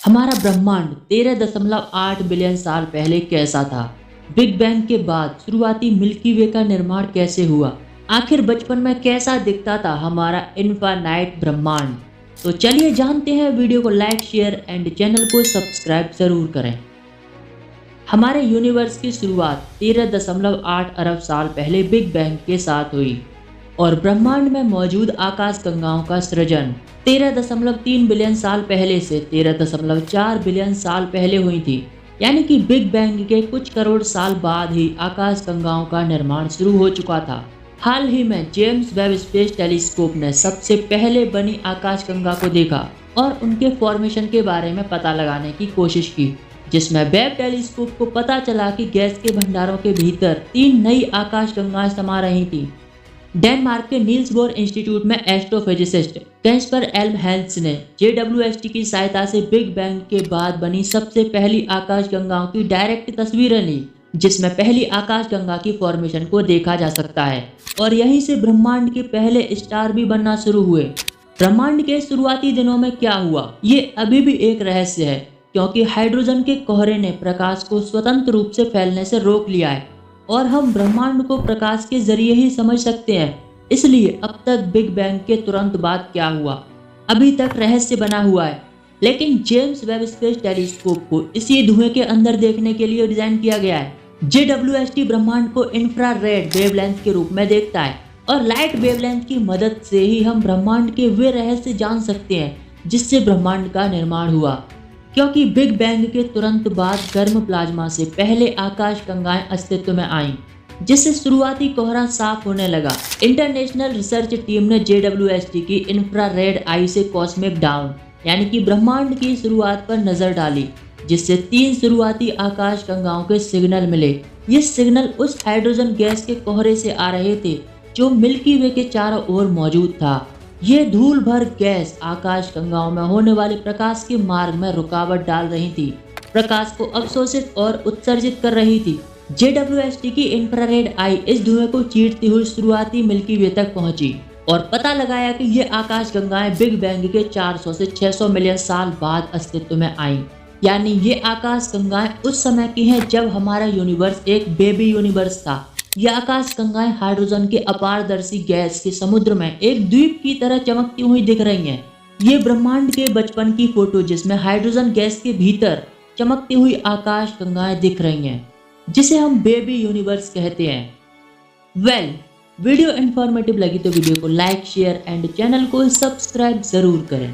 हमारा ब्रह्मांड 13.8 बिलियन साल पहले कैसा था? बिग बैंग के बाद शुरुआती मिल्की वे का निर्माण कैसे हुआ? आखिर बचपन में कैसा दिखता था हमारा इनफाइनाइट ब्रह्मांड? तो चलिए जानते हैं। वीडियो को लाइक, शेयर एंड चैनल को सब्सक्राइब जरूर करें। हमारे यूनिवर्स की शुरुआत 13.8 अरब साल पहले बिग बैंग के साथ हुई और ब्रह्मांड में मौजूद आकाश गंगाओं का सृजन 13.3 बिलियन साल पहले से 13.4 बिलियन साल पहले हुई थी। यानी कि बिग बैंग के कुछ करोड़ साल बाद ही आकाश गंगाओं का निर्माण शुरू हो चुका था। हाल ही में जेम्स वेब स्पेस टेलीस्कोप ने सबसे पहले बनी आकाश गंगा को देखा और उनके फॉर्मेशन के बारे में पता लगाने की कोशिश की, जिसमें वेब टेलीस्कोप को पता चला कि गैस के भंडारों के भीतर 3 नई आकाश गंगाएं समा रही थीं। डेनमार्क के नील्स बोर इंस्टीट्यूट में एस्ट्रोफिजिसिस्ट कैस्पर एल्महेंस ने JWST की सहायता से बिग बैंग के बाद बनी सबसे पहली आकाश गंगाओं की डायरेक्ट तस्वीरें ली, जिसमें पहली आकाश गंगा की फॉर्मेशन को देखा जा सकता है और यहीं से ब्रह्मांड के पहले स्टार भी बनना शुरू हुए। ब्रह्मांड के शुरुआती दिनों में क्या हुआ, ये अभी भी एक रहस्य है, क्योंकि हाइड्रोजन के कोहरे ने प्रकाश को स्वतंत्र रूप से फैलने से रोक लिया है और हम ब्रह्मांड को प्रकाश के जरिए ही समझ सकते हैं। इसलिए अब तक बिग बैंग के तुरंत बाद क्या हुआ अभी तक रहस्य बना हुआ है। लेकिन जेम्स वेब स्पेस टेलीस्कोप को इसी धुएं के अंदर देखने के लिए डिजाइन किया गया है। JWST ब्रह्मांड को इंफ्रारेड वेवलेंथ के रूप में देखता है और लाइट वेवलेंथ की मदद से ही हम ब्रह्मांड के वे रहस्य जान सकते हैं जिससे ब्रह्मांड का निर्माण हुआ। क्योंकि बिग बैंग के तुरंत बाद गर्म प्लाज्मा से पहले आकाश गंगाएं अस्तित्व में आईं, जिससे शुरुआती कोहरा साफ होने लगा। इंटरनेशनल रिसर्च टीम ने JWST की इंफ्रारेड आई से कॉस्मिक डाउन यानी कि ब्रह्मांड की शुरुआत पर नजर डाली, जिससे 3 शुरुआती आकाश गंगाओं के सिग्नल मिले। ये सिग्नल उस हाइड्रोजन गैस के कोहरे से आ रहे थे जो मिल्की वे के चारों ओर मौजूद था। ये धूल भर गैस आकाश गंगाओं में होने वाले प्रकाश के मार्ग में रुकावट डाल रही थी, प्रकाश को अवशोषित और उत्सर्जित कर रही थी। JWST की इंफ्रारेड आई इस धुएं को चीरती हुई शुरुआती मिल्की वे तक पहुंची और पता लगाया कि ये आकाश गंगाएं बिग बैंग के 400 से 600 मिलियन साल बाद अस्तित्व में आईं। यानी ये आकाश गंगाएं उस समय की हैं जब हमारा यूनिवर्स एक बेबी यूनिवर्स था। ये आकाश गंगाएं हाइड्रोजन के अपारदर्शी गैस के समुद्र में एक द्वीप की तरह चमकती हुई दिख रही हैं। ये ब्रह्मांड के बचपन की फोटो जिसमें हाइड्रोजन गैस के भीतर चमकती हुई आकाश गंगाएं दिख रही हैं, जिसे हम बेबी यूनिवर्स कहते हैं। वीडियो इन्फॉर्मेटिव लगी तो वीडियो को लाइक, शेयर एंड चैनल को सब्सक्राइब जरूर करें।